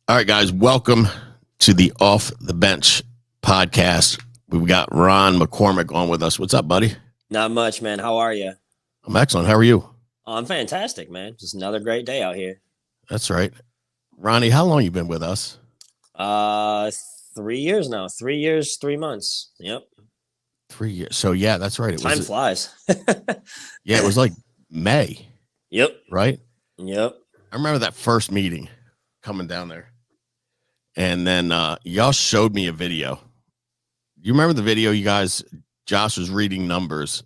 All right, guys, welcome to the Off the Bench podcast. We've got Ron McCormick on with us. What's up, buddy? Not much, man. How are you? I'm excellent. How are you? Oh, I'm fantastic, man. Just another great day out here. That's right. Ronnie, how long you been with us? 3 years now. 3 years, 3 months. Yep. 3 years. So yeah, that's right. Time flies. Yeah, it was like May. Yep. Right? Yep. I remember that first meeting coming down there. And then y'all showed me a video. You remember the video, you guys? Josh was reading numbers.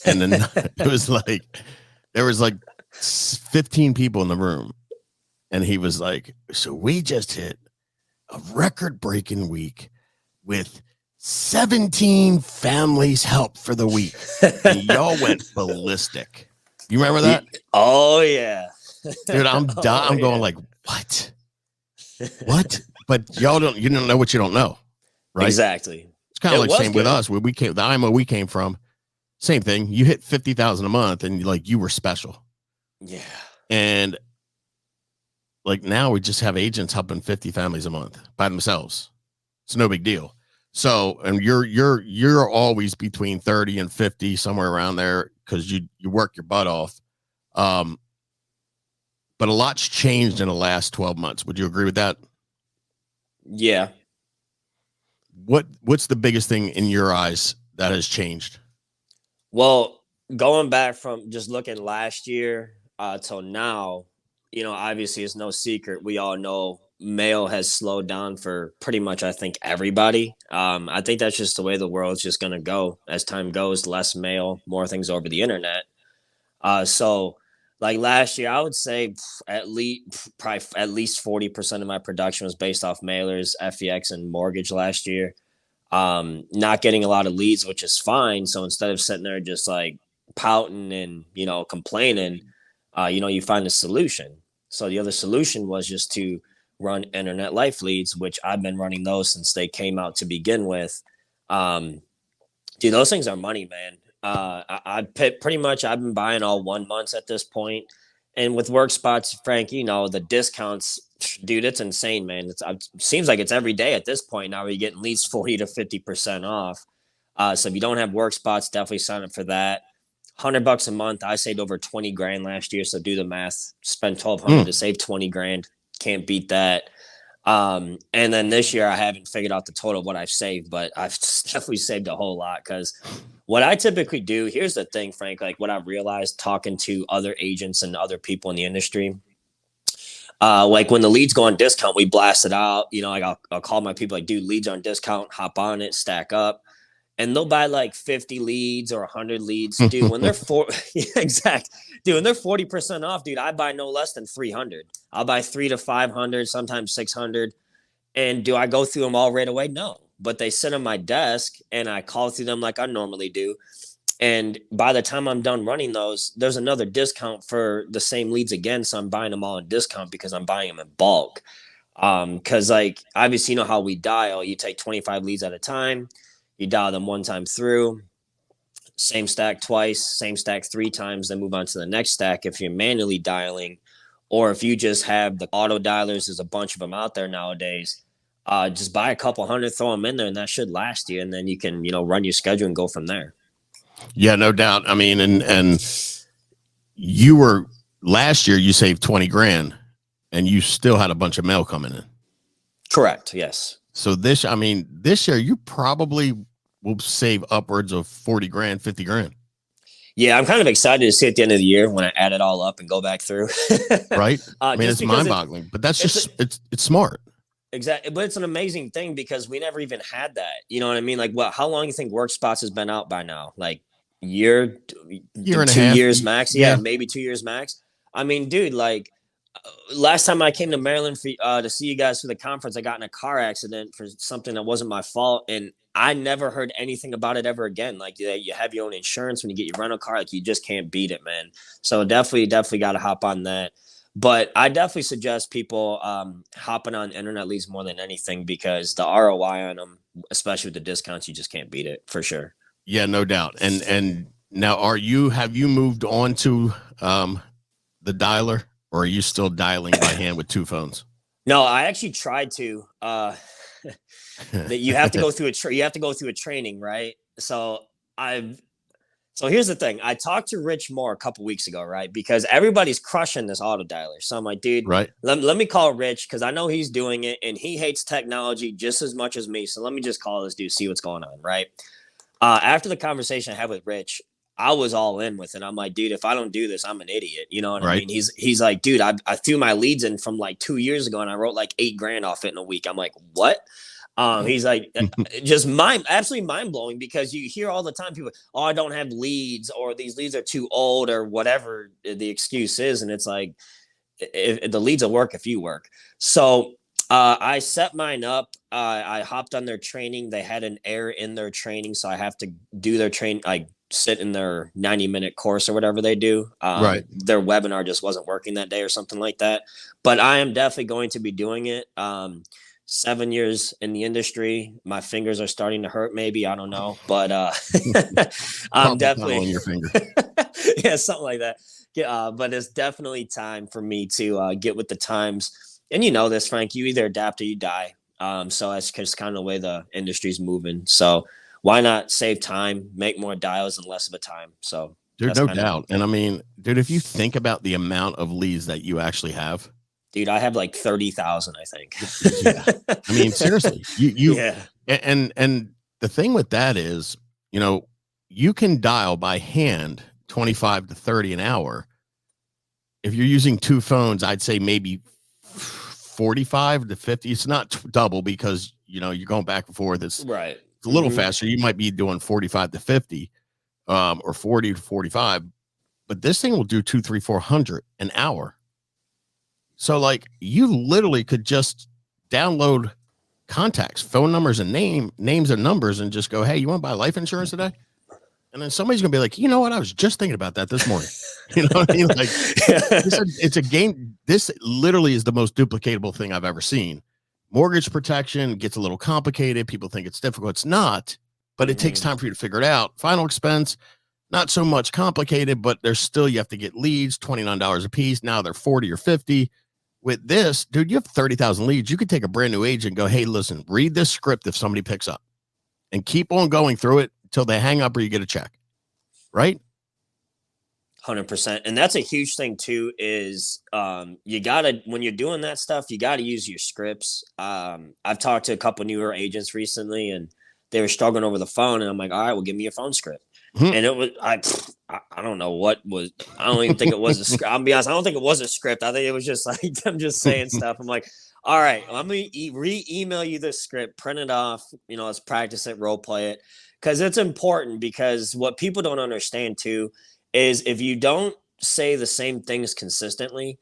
And then it was like, there was like 15 people in the room. And he was like, so we just hit a record-breaking week with 17 families help for the week. And y'all went ballistic. You remember that? Oh, yeah. Dude, I'm going like, what? What? But you don't know what you don't know, right? Exactly. It's kind of like same with us. Where we came, the IMO we came from, same thing. You hit 50,000 a month, and you were special. Yeah. And like now, we just have agents helping 50 families a month by themselves. It's no big deal. So, and you're always between 30 and 50, somewhere around there, because you work your butt off. But a lot's changed in the last 12 months. Would you agree with that? Yeah. What's the biggest thing in your eyes that has changed? Well, going back from just looking last year till now, obviously it's no secret. We all know mail has slowed down for pretty much, I think, everybody. I think that's just the way the world's just going to go. As time goes, less mail, more things over the internet. So like last year, I would say at least 40% of my production was based off mailers, FEX, and mortgage last year. Not getting a lot of leads, which is fine. So instead of sitting there just like pouting and, complaining, you find a solution. So the other solution was just to run internet life leads, which I've been running those since they came out to begin with. Dude, those things are money, man. I've been buying all 1 month at this point. And with work spots, Frank, the discounts, dude, it's insane, man. It seems like it's every day at this point now where you're getting at least 40 to 50% off. So if you don't have work spots, definitely sign up for that. $100 a month. I saved over 20 grand last year. So do the math, spend 1,200 to save 20 grand. Can't beat that. And then this year I haven't figured out the total of what I've saved, but I've definitely saved a whole lot. Because what I typically do, here's the thing, Frank, like what I've realized talking to other agents and other people in the industry, like when the leads go on discount, we blast it out. I'll call my people like, dude, leads on discount, hop on it, stack up. And they'll buy like 50 leads or 100 leads. Dude, when they're Dude, when they're 40% off, dude, I buy no less than 300. I'll buy 300 to 500, sometimes 600. And do I go through them all right away? No. But they sit on my desk and I call through them like I normally do. And by the time I'm done running those, there's another discount for the same leads again. So I'm buying them all in discount because I'm buying them in bulk. Because like, obviously, how we dial, you take 25 leads at a time. You dial them one time through, same stack twice, same stack 3 times, then move on to the next stack if you're manually dialing. Or if you just have the auto dialers, there's a bunch of them out there nowadays. Just buy a couple hundred, throw them in there, and that should last you. And then you can, run your schedule and go from there. Yeah, no doubt. I mean, and you were last year, you saved 20 grand and you still had a bunch of mail coming in. Correct. Yes. So this year you probably will save upwards of 40 grand, 50 grand. Yeah, I'm kind of excited to see at the end of the year when I add it all up and go back through. Right. I mean, it's mind-boggling, but that's just it's smart. Exactly. But it's an amazing thing because we never even had that. You know what I mean? Like, how long do you think WorkSpots has been out by now? Like year and 2 years max? Yeah, maybe 2 years max. I mean, dude, like last time I came to Maryland to see you guys for the conference, I got in a car accident for something that wasn't my fault. And I never heard anything about it ever again. Like you have your own insurance when you get your rental car, like you just can't beat it, man. So definitely got to hop on that. But I definitely suggest people hopping on internet leads more than anything because the ROI on them, especially with the discounts, you just can't beat it for sure. Yeah, no doubt. And now have you moved on to the dialer, or are you still dialing by hand with 2 phones? No, I actually tried to. That you have to go through you have to go through a training, right? I've so here's the thing. I talked to Rich Moore a couple weeks ago, right? Because everybody's crushing this auto dialer. So I'm like, dude, Right. let me call Rich because I know he's doing it and he hates technology just as much as me. So let me just call this dude, see what's going on, right? After the conversation I had with Rich, I was all in with it. I'm like, dude, if I don't do this, I'm an idiot. You know what I Right. mean? He's like, dude, I threw my leads in from like 2 years ago and I wrote like $8,000 off it in a week. I'm like, what? He's like, just absolutely mind blowing because you hear all the time people, oh, I don't have leads or these leads are too old or whatever the excuse is. And it's like, if the leads will work if you work. So I set mine up. I hopped on their training. They had an error in their training. So I have to do their training. I sit in their 90-minute course or whatever they do. Right. Their webinar just wasn't working that day or something like that. But I am definitely going to be doing it. 7 years in the industry, my fingers are starting to hurt. Maybe I don't know, but I'm definitely on your finger. yeah, something like that. Yeah, but it's definitely time for me to get with the times. And you know this, Frank. You either adapt or you die. So that's just kind of the way the industry's moving. So why not save time, make more dials and less of a time? So Dude, no doubt. And I mean, dude, if you think about the amount of leads that you actually have, dude, I have like 30,000, I think. Yeah. I mean, seriously, you yeah. And the thing with that is, you know, you can dial by hand 25 to 30 an hour. If you're using two phones, I'd say maybe 45 to 50. It's not double because, you know, you're going back and forth. It's right. It's a little faster. You might be doing 45 to 50, or 40 to 45, but this thing will do 2, 3, 400 an hour. So like you literally could just download contacts, phone numbers and names and numbers and just go, hey, you want to buy life insurance today? And then somebody's going to be like, you know what? I was just thinking about that this morning. You know what I mean? Like it's a game. This literally is the most duplicatable thing I've ever seen. Mortgage protection gets a little complicated. People think it's difficult. It's not, but it takes time for you to figure it out. Final expense, not so much complicated, but there's still, you have to get leads, $29 a piece. Now they're 40 or 50. With this, dude, you have 30,000 leads. You could take a brand new agent and go, hey, listen, read this script if somebody picks up and keep on going through it until they hang up or you get a check. Right? 100%. And that's a huge thing too, is you gotta, when you're doing that stuff, you gotta use your scripts. I've talked to a couple newer agents recently and they were struggling over the phone and I'm like, all right, well, give me your phone script. And it was, I don't know what was, I don't even think it was a script. I'll be honest, I don't think it was a script. I think it was just like, I'm just saying stuff. I'm like, all right, let me re-email you this script, print it off, you know, let's practice it, role play it. Cause it's important, because what people don't understand too is if you don't say the same things consistently,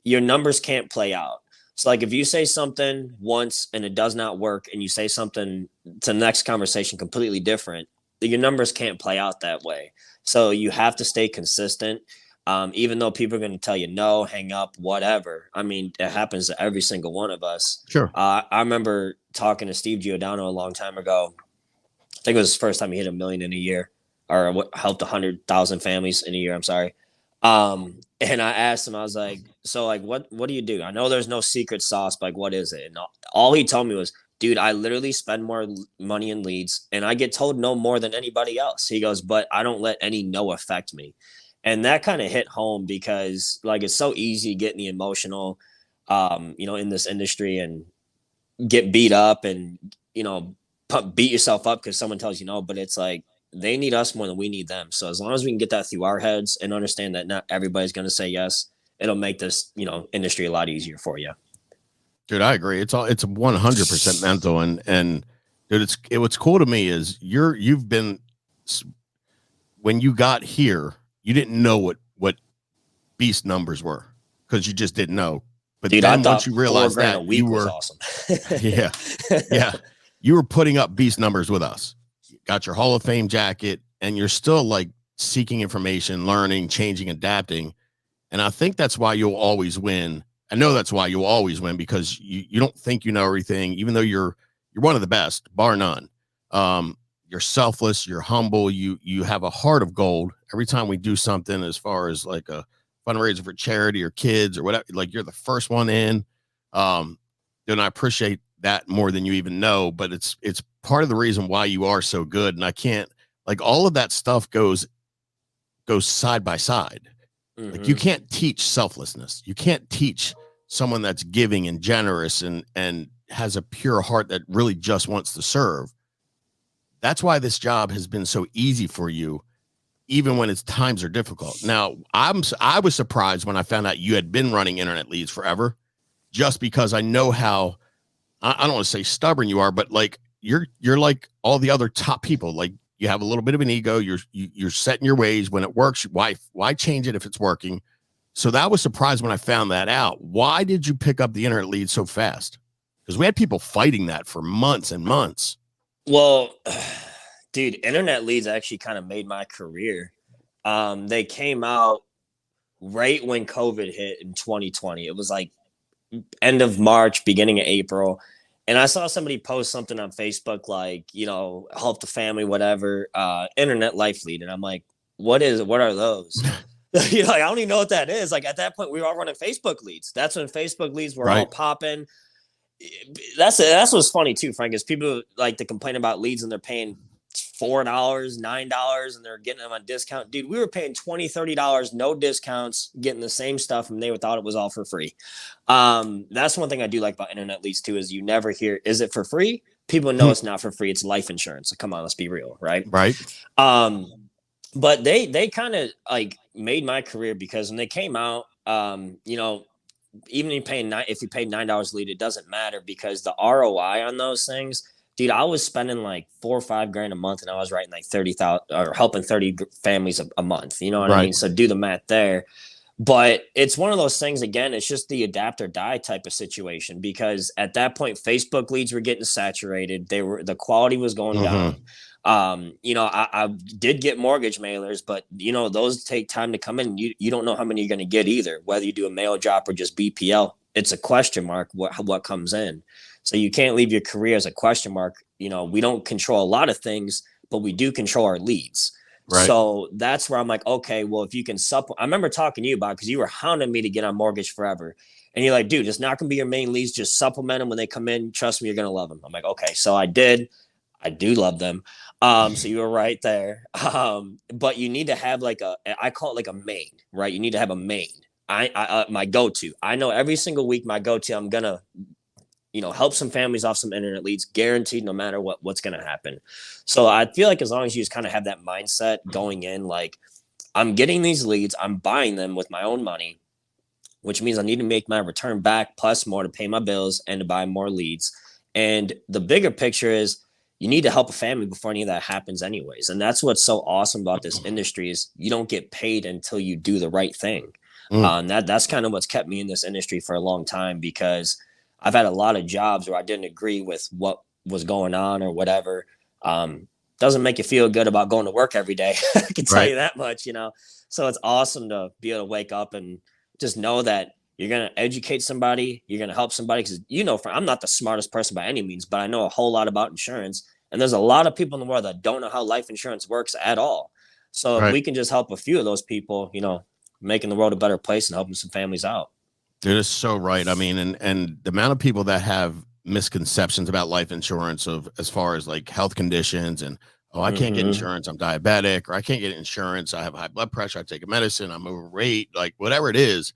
your numbers can't play out. So like if you say something once and it does not work and you say something to the next conversation completely different, your numbers can't play out that way. So you have to stay consistent. Even though people are going to tell you no, hang up, whatever. I mean, it happens to every single one of us. Sure. I remember talking to Steve Giordano a long time ago. I think it was the first time he hit 1 million in a year, or helped 100,000 families in a year. I'm sorry. And I asked him, I was like, so like, what do you do? I know there's no secret sauce, but like, what is it? And all he told me was, dude, I literally spend more money in leads and I get told no more than anybody else. He goes, but I don't let any no affect me. And that kind of hit home because like, it's so easy getting the emotional, you know, in this industry and get beat up and, you know, beat yourself up because someone tells you no, but it's like, they need us more than we need them. So as long as we can get that through our heads and understand that not everybody's going to say yes, it'll make this, you know, industry a lot easier for you. Dude, I agree. It's 100% mental. And dude, what's cool to me is you've been, when you got here, you didn't know what beast numbers were because you just didn't know. But dude, then once you realized that, a week you were awesome. yeah, you were putting up beast numbers with us. You got your Hall of Fame jacket, and you're still like seeking information, learning, changing, adapting. And I think that's why you'll always win. I know that's why you'll always win, because you don't think you know everything, even though you're one of the best, bar none. You're selfless, you're humble, you have a heart of gold. Every time we do something as far as like a fundraiser for charity or kids or whatever, like you're the first one in. Then I appreciate that more than you even know, but it's part of the reason why you are so good. And I can't, like, all of that stuff goes side by side. Like, you can't teach selflessness. You can't teach someone that's giving and generous and has a pure heart that really just wants to serve. That's why this job has been so easy for you, even when its times are difficult. Now, I was surprised when I found out you had been running internet leads forever, just because I know how, I don't want to say stubborn you are, but like you're like all the other top people. Like, you have a little bit of an ego. You're set in your ways. When it works, why change it if it's working? So that was surprised when I found that out. Why did you pick up the internet lead so fast? Because we had people fighting that for months and months. Well, dude, internet leads actually kind of made my career. They came out right when COVID hit in 2020. It was like end of March, beginning of April. And I saw somebody post something on Facebook, like, help the family, whatever, internet life lead. And I'm like, what are those? Like, I don't even know what that is. Like, at that point, we were all running Facebook leads. That's when Facebook leads were all popping. That's what's funny too, Frank, is people like to complain about leads and they're paying $4, $9, and they're getting them on discount. Dude, we were paying $20, $30, no discounts, getting the same stuff, and they thought it was all for free. That's one thing I do like about internet leads too, is you never hear, is it for free? People know it's not for free. It's life insurance. So come on, let's be real, right? Right. But they kind of like made my career, because when they came out, even if you paid $9 a lead, it doesn't matter, because the ROI on those things, dude, I was spending like $4 or $5 grand a month, and I was writing like 30,000 or helping 30 families a month. You know what I mean? So do the math there. But it's one of those things, again, it's just the adapt or die type of situation, because at that point, Facebook leads were getting saturated. The quality was going down. I did get mortgage mailers, but those take time to come in. You don't know how many you're going to get either, whether you do a mail drop or just BPL. It's a question mark what comes in. So you can't leave your career as a question mark. We don't control a lot of things, but we do control our leads. Right. So that's where I'm like, okay, well, if you can I remember talking to you about, because you were hounding me to get on Mortgage Forever. And you're like, dude, it's not going to be your main leads. Just supplement them when they come in. Trust me, you're going to love them. I'm like, okay. So I did. I do love them. So you were right there. But you need to have I call it like a main, right? You need to have a main. My go-to. I know every single week my go-to, I'm going to, help some families off some internet leads, guaranteed, no matter what's going to happen. So I feel like as long as you just kind of have that mindset going in, like, I'm getting these leads, I'm buying them with my own money, which means I need to make my return back plus more to pay my bills and to buy more leads. And the bigger picture is, you need to help a family before any of that happens anyways. And that's what's so awesome about this industry, is you don't get paid until you do the right thing. That's kind of what's kept me in this industry for a long time, because I've had a lot of jobs where I didn't agree with what was going on or whatever. Doesn't make you feel good about going to work every day. I can tell you that much, So it's awesome to be able to wake up and just know that you're going to educate somebody, you're going to help somebody, because I'm not the smartest person by any means, but I know a whole lot about insurance, and there's a lot of people in the world that don't know how life insurance works at all. So if we can just help a few of those people, making the world a better place and helping some families out. Dude, it's so right. I mean, and the amount of people that have misconceptions about life insurance, as far as like health conditions and, I can't get insurance, I'm diabetic, or I can't get insurance, I have high blood pressure, I take a medicine, I'm overweight, like whatever it is.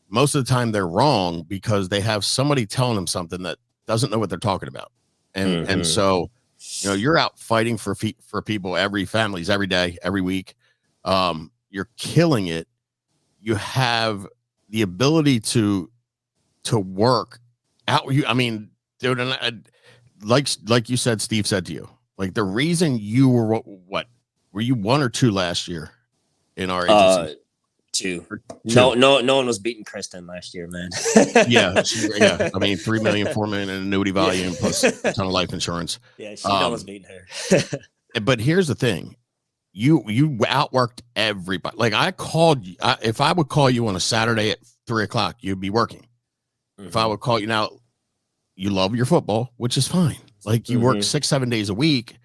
Most of the time they're wrong, because they have somebody telling them something that doesn't know what they're talking about. And so, you're out fighting for people, families every day, every week. You're killing it. You have the ability to work out. I mean, dude, and like you said, Steve said to you, like, the reason you were were you 1 or 2 last year in our agency? 2. No one was beating Kristen last year, man. yeah. I mean, 3 million, 4 million in annuity volume, plus a ton of life insurance. Yeah, no one's beating her. But here's the thing. You outworked everybody. Like, I called you. If I would call you on a Saturday at 3:00, you'd be working. If I would call you now, you love your football, which is fine. Like, you work 6-7 days a week.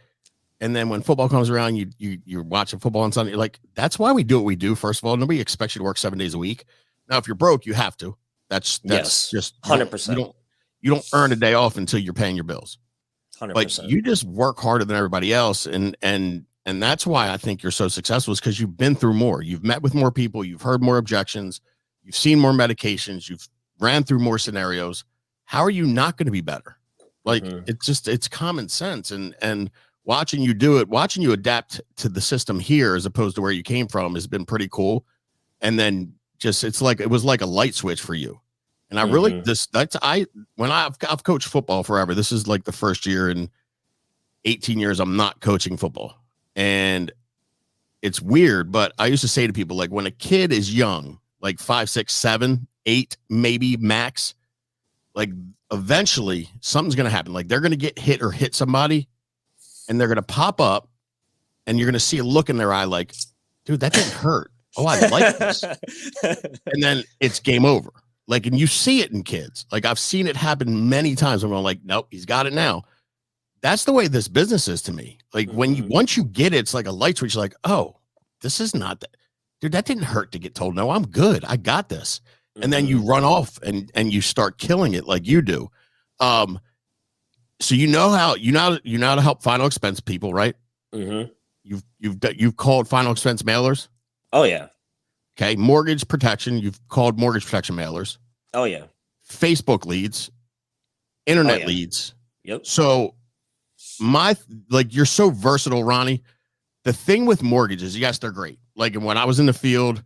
And then when football comes around, you're watching football on Sunday. Like, that's why we do what we do. First of all, nobody expects you to work 7 days a week. Now, if you're broke, you have to. That's Yes, just you don't 100%, you don't earn a day off until you're paying your bills. Like 100%. you just work harder than everybody else, and that's why I think you're so successful is because you've been through more. You've met with more people, you've heard more objections, you've seen more medications, you've ran through more scenarios. How are you not going to be better? Like it's common sense, and watching you do it, watching you adapt to the system here as opposed to where you came from has been pretty cool. And then just it was like a light switch for you. And I really when I've coached football forever. This is like the first year in 18 years I'm not coaching football. And it's weird, but I used to say to people, like, when a kid is young, like 5, 6, 7, 8, maybe max, like eventually something's going to happen. Like they're going to get hit or hit somebody and they're going to pop up and you're going to see a look in their eye like, dude, that didn't hurt. Oh, I like this. And then it's game over. Like, and you see it in kids. Like I've seen it happen many times. I'm like, nope, he's got it now. That's the way this business is to me. Like once you get it, it's like a light switch. Like, oh, this is not that, dude, that didn't hurt to get told, no, I'm good. I got this. And then you run off and you start killing it like you do. So you know how to help final expense people, right? You've called final expense mailers. Oh yeah. Okay. Mortgage protection. You've called mortgage protection mailers. Oh yeah. Facebook leads, internet leads. Yep. So you're so versatile, Ronnie. The thing with mortgages, yes, they're great. Like, and when I was in the field,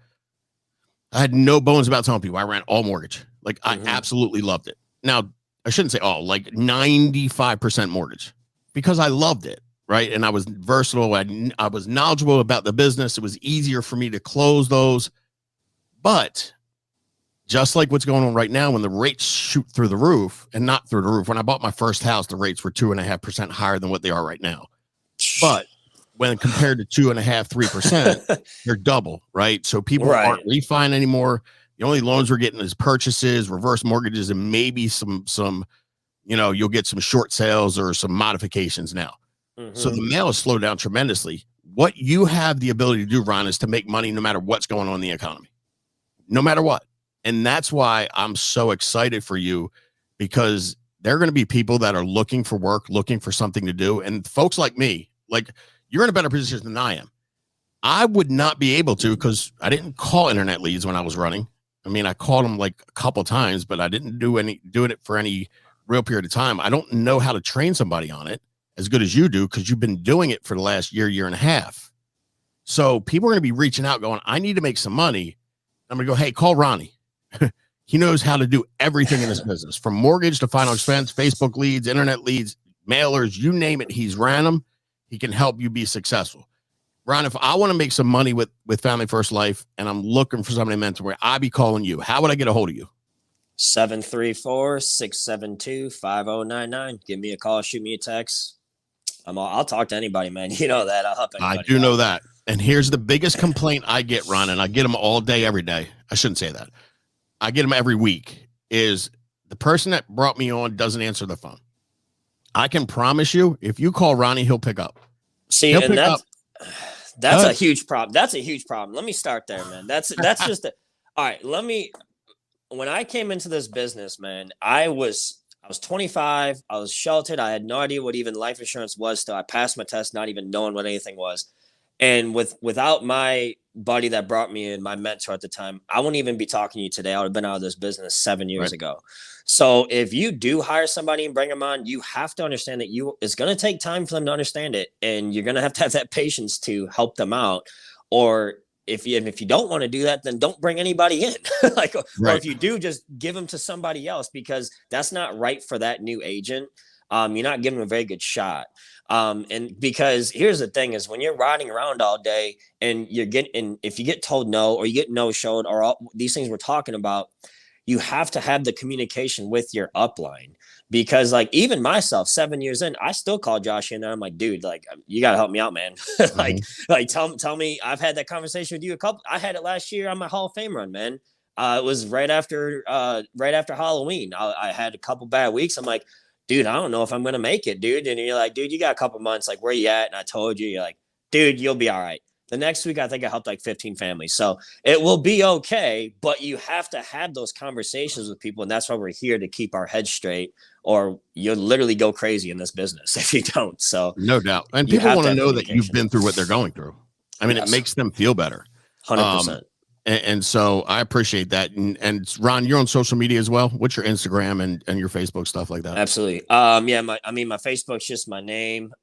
I had no bones about telling people I ran all mortgage. Like I absolutely loved it. Now I shouldn't say all, like 95% mortgage because I loved it. Right. And I was versatile. I was knowledgeable about the business. It was easier for me to close those. But just like what's going on right now, when the rates shoot through the roof and not through the roof, when I bought my first house, the rates were 2.5% higher than what they are right now. But when compared to 2.5%, 3%, they're double. Right. So people aren't refining anymore. The only loans we're getting is purchases, reverse mortgages, and maybe some, you'll get some short sales or some modifications now. So the mail has slowed down tremendously. What you have the ability to do, Ron, is to make money no matter what's going on in the economy, no matter what. And that's why I'm so excited for you, because there are going to be people that are looking for work, looking for something to do. And folks like me, like you're in a better position than I am. I would not be able to, because I didn't call internet leads when I was running. I mean, I called them like a couple times, but I didn't doing it for any real period of time. I don't know how to train somebody on it as good as you do, because you've been doing it for the last year and a half. So people are going to be reaching out going, I need to make some money. I'm going to go, hey, call Ronnie. He knows how to do everything in this business, from mortgage to final expense, Facebook leads, internet leads, mailers, you name it. He's ran them. He can help you be successful. Ron, if I want to make some money with Family First Life and I'm looking for somebody to mentor, I'd be calling you. How would I get a hold of you? 734-672-5099. Give me a call, shoot me a text. I'll talk to anybody, man. You know that. I'll help anybody. I do know that. And here's the biggest complaint I get, Ron, and I get them all day, every day. I shouldn't say that. I get them every week, is the person that brought me on doesn't answer the phone. I can promise you, if you call Ronnie, he'll pick up. See, and that's a huge problem. That's a huge problem. Let me start there, man. That's just all right. When I came into this business, man, I was 25. I was sheltered. I had no idea what even life insurance was. So I passed my test, not even knowing what anything was. And without my buddy that brought me in, my mentor at the time, I wouldn't even be talking to you today. I would have been out of this business 7 years ago. So if you do hire somebody and bring them on, you have to understand that it's going to take time for them to understand it. And you're going to have that patience to help them out. Or if you don't want to do that, then don't bring anybody in. Or if you do, just give them to somebody else, because that's not right for that new agent. You're not giving them a very good shot. And because here's the thing is, when you're riding around all day and if you get told no, or you get no showed, or all these things we're talking about, you have to have the communication with your upline. Because like even myself, 7 years in, I still call Josh in there. I'm like, dude, like you got to help me out, man. Tell me, I've had that conversation with you I had it last year on my Hall of Fame run, man. It was right after Halloween. I had a couple bad weeks. I'm like, dude, I don't know if I'm going to make it, dude. And you're like, dude, you got a couple months. Like, where you at? And I told you, you're like, dude, you'll be all right. The next week, I think I helped like 15 families. So it will be okay, but you have to have those conversations with people. And that's why we're here, to keep our heads straight, or you'll literally go crazy in this business if you don't. So no doubt. And people want to know that you've been through what they're going through. I mean, it makes them feel better. 100%. And so I appreciate that. And Ron, you're on social media as well. What's your Instagram and your Facebook, stuff like that? Absolutely. Yeah, my Facebook's just my name.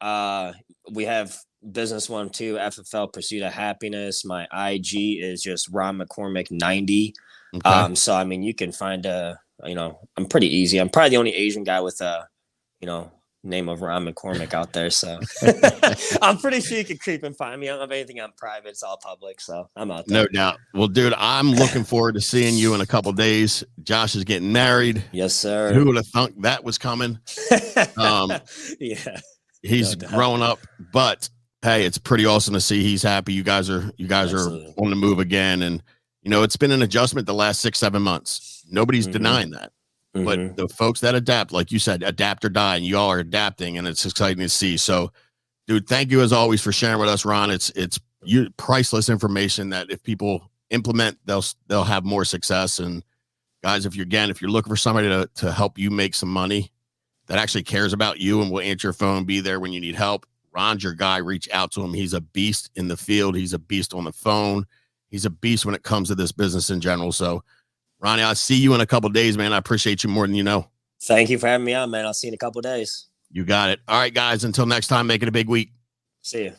We have business one too, FFL Pursuit of Happiness. My IG is just Ron McCormick 90. Okay. So I mean, you can find I'm pretty easy. I'm probably the only Asian guy with name of Ron McCormick out there. So I'm pretty sure you can creep and find me. I don't have anything on private. It's all public. So I'm out there. No doubt. Well, dude, I'm looking forward to seeing you in a couple of days. Josh is getting married. Yes, sir. Who would have thunk that was coming? Yeah. He's growing up, but hey, it's pretty awesome to see he's happy. You guys are on the move again. And, it's been an adjustment the last 6-7 months. Nobody's denying that. But the folks that adapt, like you said, adapt or die, and y'all are adapting, and it's exciting to see. So, dude, thank you as always for sharing with us, Ron. It's priceless information that if people implement, they'll have more success. And guys, if you're looking for somebody to help you make some money that actually cares about you and will answer your phone, be there when you need help, Ron's your guy. Reach out to him. He's a beast in the field. He's a beast on the phone. He's a beast when it comes to this business in general. So, Ronnie, I'll see you in a couple of days, man. I appreciate you more than you know. Thank you for having me on, man. I'll see you in a couple of days. You got it. All right, guys. Until next time, make it a big week. See you.